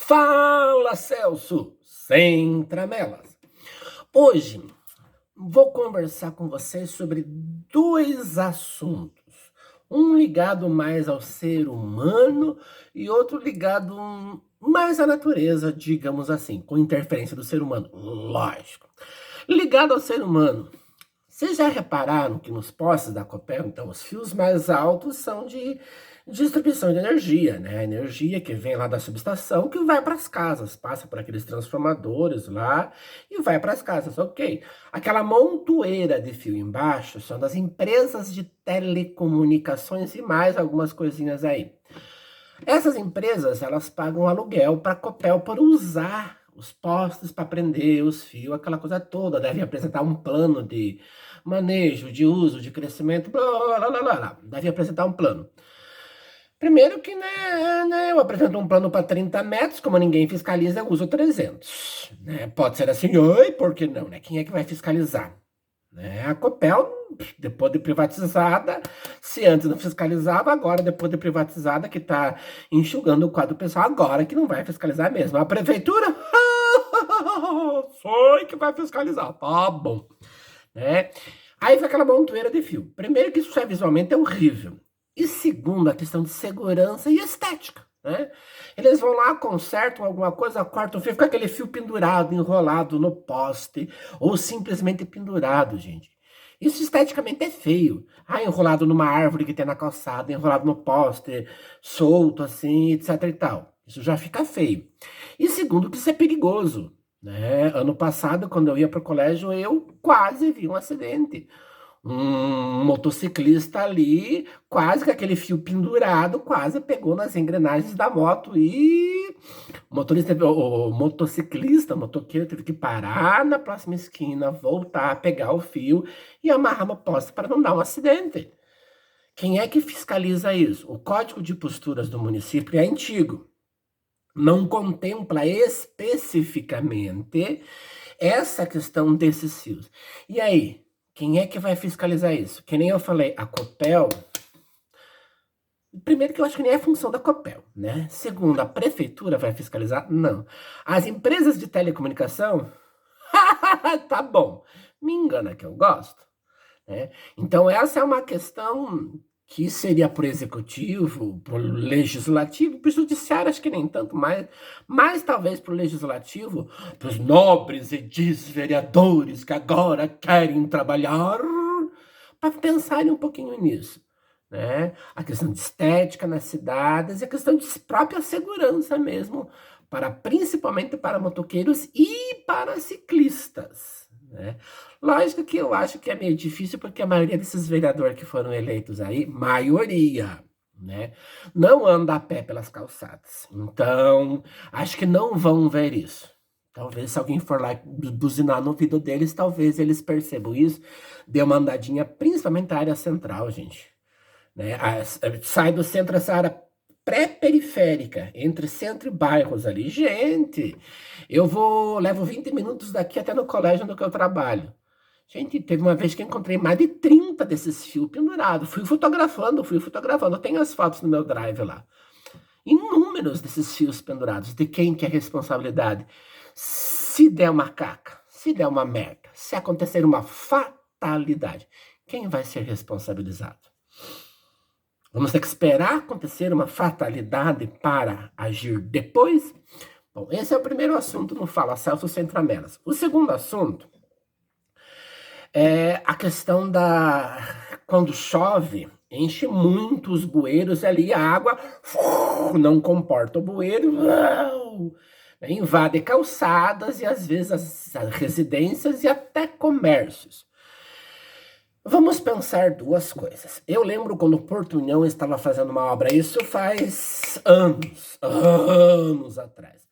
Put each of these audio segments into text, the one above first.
Fala, Celso, sem tramelas. Hoje vou conversar com vocês sobre dois assuntos. Um ligado mais ao ser humano e outro ligado mais à natureza, digamos assim, com interferência do ser humano, lógico. Ligado ao ser humano, vocês já repararam que nos postes da Copel, então, os fios mais altos são de distribuição de energia, né? A energia que vem lá da subestação que vai para as casas, passa por aqueles transformadores lá e vai para as casas, ok. Aquela montoeira de fio embaixo são das empresas de telecomunicações e mais algumas coisinhas aí. Essas empresas, elas pagam aluguel para a Copel por usar os postes para prender os fios, aquela coisa toda. Deve apresentar um plano de manejo, de uso, de crescimento, blá, blá, blá, blá, blá. Deve apresentar um plano. Primeiro que, né, eu apresento um plano para 30 metros, como ninguém fiscaliza, eu uso 300. Né? Pode ser assim, oi, por que não? Né? Quem é que vai fiscalizar? Né? A Copel, depois de privatizada, se antes não fiscalizava, agora depois de privatizada, que está enxugando o quadro pessoal, agora que não vai fiscalizar mesmo. A prefeitura foi que vai fiscalizar, tá bom. Né? Aí foi aquela montoeira de fio. Primeiro que isso visualmente é horrível. E segundo, a questão de segurança e estética. Né? Eles vão lá, consertam alguma coisa, cortam o fio, fica aquele fio pendurado, enrolado no poste, ou simplesmente pendurado, gente. Isso esteticamente é feio. Ah, enrolado numa árvore que tem na calçada, enrolado no poste, solto assim, etc e tal. Isso já fica feio. E segundo, que isso é perigoso. Né? Ano passado, quando eu ia para o colégio, eu quase vi um acidente. Um motociclista ali, quase com aquele fio pendurado, quase pegou nas engrenagens da moto e o motociclista, o motoqueiro teve que parar na próxima esquina, voltar, pegar o fio e amarrar no poste para não dar um acidente. Quem é que fiscaliza isso? O Código de Posturas do município é antigo. Não contempla especificamente essa questão desses fios. E aí? Quem é que vai fiscalizar isso? Que nem eu falei, a Copel. Primeiro que eu acho que nem é função da Copel, né? Segundo, a prefeitura vai fiscalizar? Não. As empresas de telecomunicação? Tá bom. Me engana que eu gosto. Né? Então essa é uma questão que seria para o executivo, para o legislativo, para o judiciário acho que nem tanto, mas talvez para o legislativo, para os nobres edis vereadores que agora querem trabalhar, para pensarem um pouquinho nisso. Né? A questão de estética nas cidades e a questão de própria segurança mesmo, principalmente para motoqueiros e para ciclistas. Né? Lógico que eu acho que é meio difícil, porque a maioria desses vereadores que foram eleitos aí, maioria, né, não anda a pé pelas calçadas. Então, acho que não vão ver isso. Talvez se alguém for lá buzinar no ouvido deles, talvez eles percebam isso. Dê uma andadinha, principalmente na área central, gente. Né? Sai do centro essa área pré-periférica, entre centro e bairros ali. Gente, levo 20 minutos daqui até no colégio onde eu trabalho. Gente, teve uma vez que eu encontrei mais de 30 desses fios pendurados. Fui fotografando. Eu tenho as fotos no meu drive lá. Inúmeros desses fios pendurados. De quem que é a responsabilidade? Se der uma caca, se der uma merda, se acontecer uma fatalidade, quem vai ser responsabilizado? Vamos ter que esperar acontecer uma fatalidade para agir depois? Bom, esse é o primeiro assunto no Fala Celso Sem Tramelas. O segundo assunto é a questão quando chove, enche muito os bueiros ali, a água não comporta o bueiro, invade calçadas e às vezes as residências e até comércios. Vamos pensar duas coisas. Eu lembro quando o Portunhão estava fazendo uma obra, isso faz anos atrás.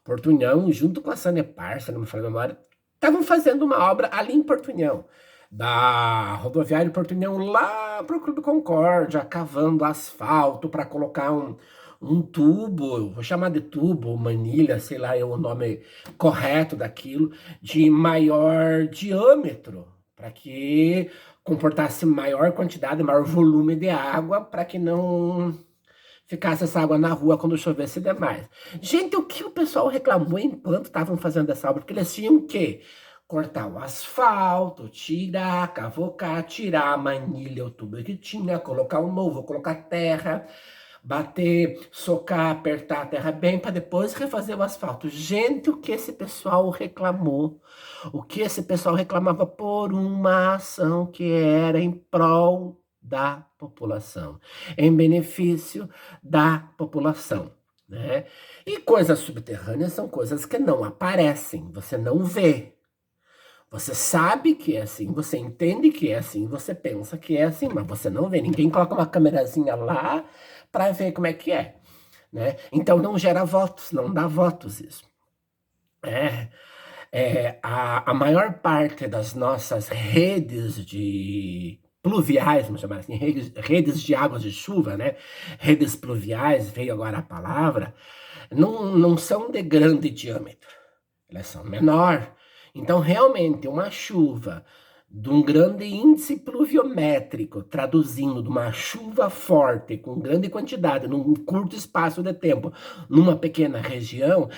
Portunhão, junto com a Sanepar, se não me falha a memória, estavam fazendo uma obra ali em Portunhão, da rodoviária Portunhão lá para o Clube Concórdia, cavando asfalto para colocar um tubo, vou chamar de tubo, manilha, sei lá, é o nome correto daquilo, de maior diâmetro, para que comportasse maior quantidade, maior volume de água, para que não ficasse essa água na rua quando chovesse demais. Gente, o que o pessoal reclamou enquanto estavam fazendo essa obra? Porque eles tinham o quê? Cortar o asfalto, tirar, cavocar, tirar a manilha, o tubo que tinha, colocar o novo, colocar terra, bater, socar, apertar a terra bem para depois refazer o asfalto. Gente, o que esse pessoal reclamou? O que esse pessoal reclamava por uma ação que era em prol da população, em benefício da população, né? E coisas subterrâneas são coisas que não aparecem, você não vê. Você sabe que é assim, você entende que é assim, você pensa que é assim, mas você não vê. Ninguém coloca uma câmerazinha lá para ver como é que é, né? Então não gera votos, não dá votos isso. A maior parte das nossas redes de pluviais, vamos chamar assim, redes de águas de chuva, né? Redes pluviais, veio agora a palavra, não são de grande diâmetro, elas são menor. Então, realmente, uma chuva de um grande índice pluviométrico, traduzindo de uma chuva forte, com grande quantidade, num curto espaço de tempo, numa pequena região,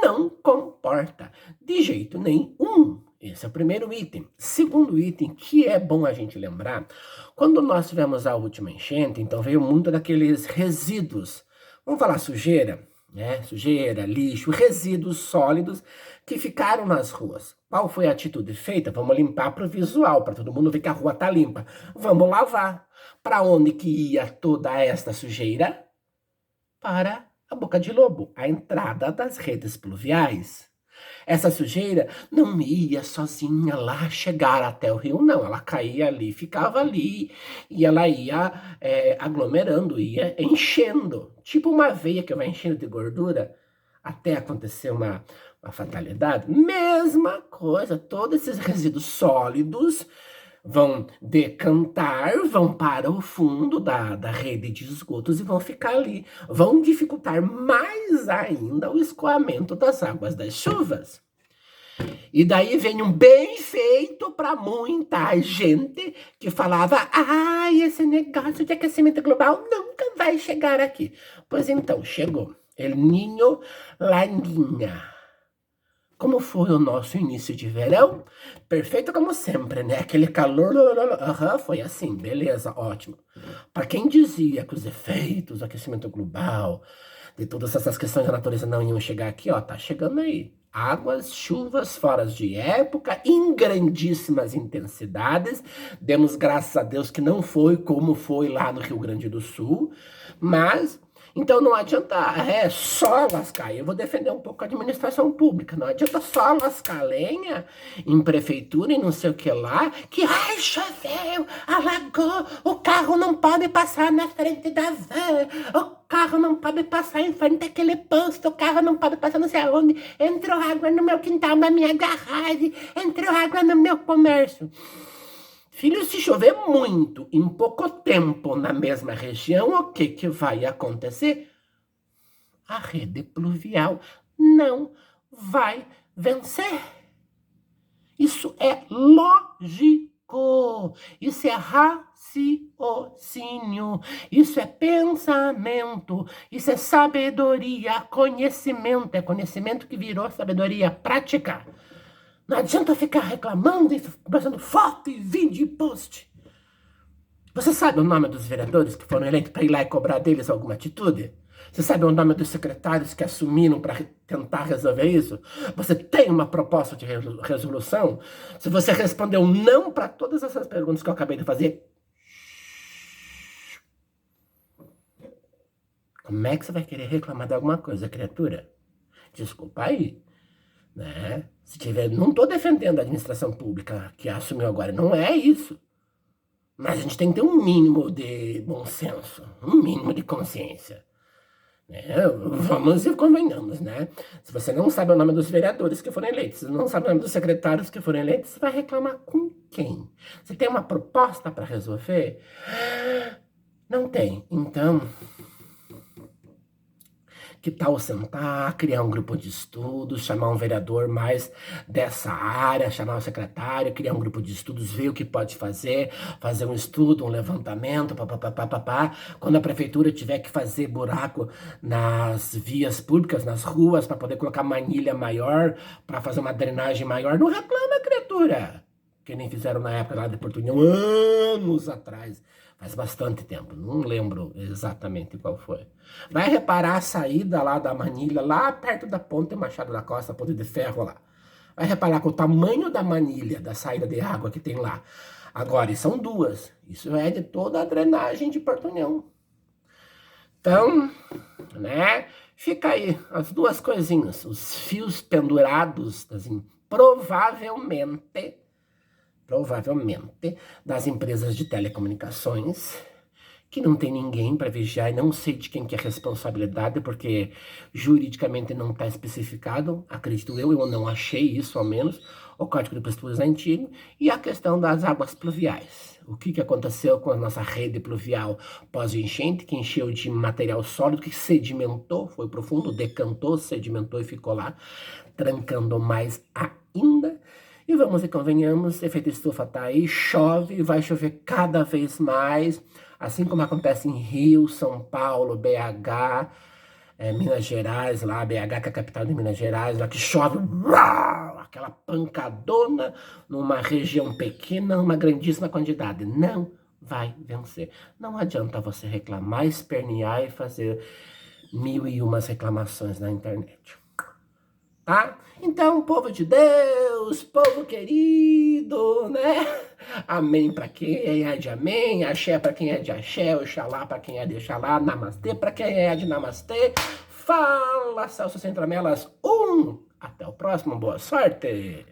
não comporta de jeito nenhum. Esse é o primeiro item. Segundo item, que é bom a gente lembrar, quando nós tivemos a última enchente, então veio muito daqueles resíduos, vamos falar sujeira, né? Sujeira, lixo, resíduos sólidos que ficaram nas ruas. Qual foi a atitude feita? Vamos limpar para o visual, para todo mundo ver que a rua está limpa. Vamos lavar. Para onde que ia toda esta sujeira? Para a Boca de Lobo, a entrada das redes pluviais. Essa sujeira não ia sozinha lá chegar até o rio, não. Ela caía ali, ficava ali, e ela ia aglomerando, ia enchendo. Tipo uma veia que vai enchendo de gordura até acontecer uma fatalidade. Mesma coisa, todos esses resíduos sólidos vão decantar, vão para o fundo da rede de esgotos e vão ficar ali. Vão dificultar mais ainda o escoamento das águas das chuvas. E daí vem um bem feito para muita gente que falava: ai, esse negócio de aquecimento global nunca vai chegar aqui. Pois então, chegou. El Niño, La Niña. Como foi o nosso início de verão? Perfeito como sempre, né? Aquele calor, foi assim, beleza, ótimo. Para quem dizia que os efeitos do aquecimento global, de todas essas questões da natureza não iam chegar aqui, ó, tá chegando aí. Águas, chuvas fora de época, em grandíssimas intensidades. Demos graças a Deus que não foi como foi lá no Rio Grande do Sul, mas então não adianta só lascar. Eu vou defender um pouco a administração pública. Não adianta só lascar lenha em prefeitura e não sei o que lá, que ai, choveu, alagou, o carro não pode passar na frente da van, o carro não pode passar em frente àquele posto, o carro não pode passar não sei aonde, entrou água no meu quintal, na minha garagem, entrou água no meu comércio. Filho, se chover muito em pouco tempo na mesma região, o que que vai acontecer? A rede pluvial não vai vencer. Isso é lógico. Isso é raciocínio. Isso é pensamento. Isso é sabedoria, conhecimento. É conhecimento que virou sabedoria prática. Não adianta ficar reclamando e fazendo foto e vídeo e post. Você sabe o nome dos vereadores que foram eleitos para ir lá e cobrar deles alguma atitude? Você sabe o nome dos secretários que assumiram para tentar resolver isso? Você tem uma proposta de resolução? Se você respondeu não para todas essas perguntas que eu acabei de fazer, como é que você vai querer reclamar de alguma coisa, criatura? Desculpa aí. Né? Se tiver, não estou defendendo a administração pública que assumiu agora, não é isso. Mas a gente tem que ter um mínimo de bom senso, um mínimo de consciência. Né? Vamos e convenhamos, né? Se você não sabe o nome dos vereadores que foram eleitos, se não sabe o nome dos secretários que foram eleitos, você vai reclamar com quem? Você tem uma proposta para resolver? Não tem. Então, Que tal sentar, criar um grupo de estudos, chamar um vereador mais dessa área, chamar um secretário, criar um grupo de estudos, ver o que pode fazer um estudo, um levantamento, papapá. Quando a prefeitura tiver que fazer buraco nas vias públicas, nas ruas, para poder colocar manilha maior, para fazer uma drenagem maior, não reclama, criatura. Que nem fizeram na época lá de Porto União, anos atrás. Faz bastante tempo, não lembro exatamente qual foi. Vai reparar a saída lá da manilha, lá perto da Ponte Machado da Costa, Ponte de Ferro lá. Vai reparar com o tamanho da manilha, da saída de água que tem lá. Agora, e são duas. Isso é de toda a drenagem de Porto União. Então, né, fica aí as duas coisinhas. Os fios pendurados, assim, provavelmente, das empresas de telecomunicações, que não tem ninguém para vigiar e não sei de quem que é a responsabilidade, porque juridicamente não está especificado, acredito eu não achei isso ao menos, o Código de Posturas é antigo, e a questão das águas pluviais. O que aconteceu com a nossa rede pluvial pós-enchente, que encheu de material sólido, que sedimentou, foi profundo, decantou, sedimentou e ficou lá, trancando mais ainda. E vamos e convenhamos, efeito estufa tá aí, chove, vai chover cada vez mais, assim como acontece em Rio, São Paulo, BH, Minas Gerais, lá, BH, que é a capital de Minas Gerais, lá que chove, uau, aquela pancadona numa região pequena, uma grandíssima quantidade. Não vai vencer. Não adianta você reclamar, espernear e fazer 1001 reclamações na internet. Tá? Então, povo de Deus, povo querido, né? Amém para quem é de amém, axé para quem é de axé, oxalá para quem é de oxalá, namastê para quem é de namastê. Fala, Celso Centramelas, até o próximo, boa sorte!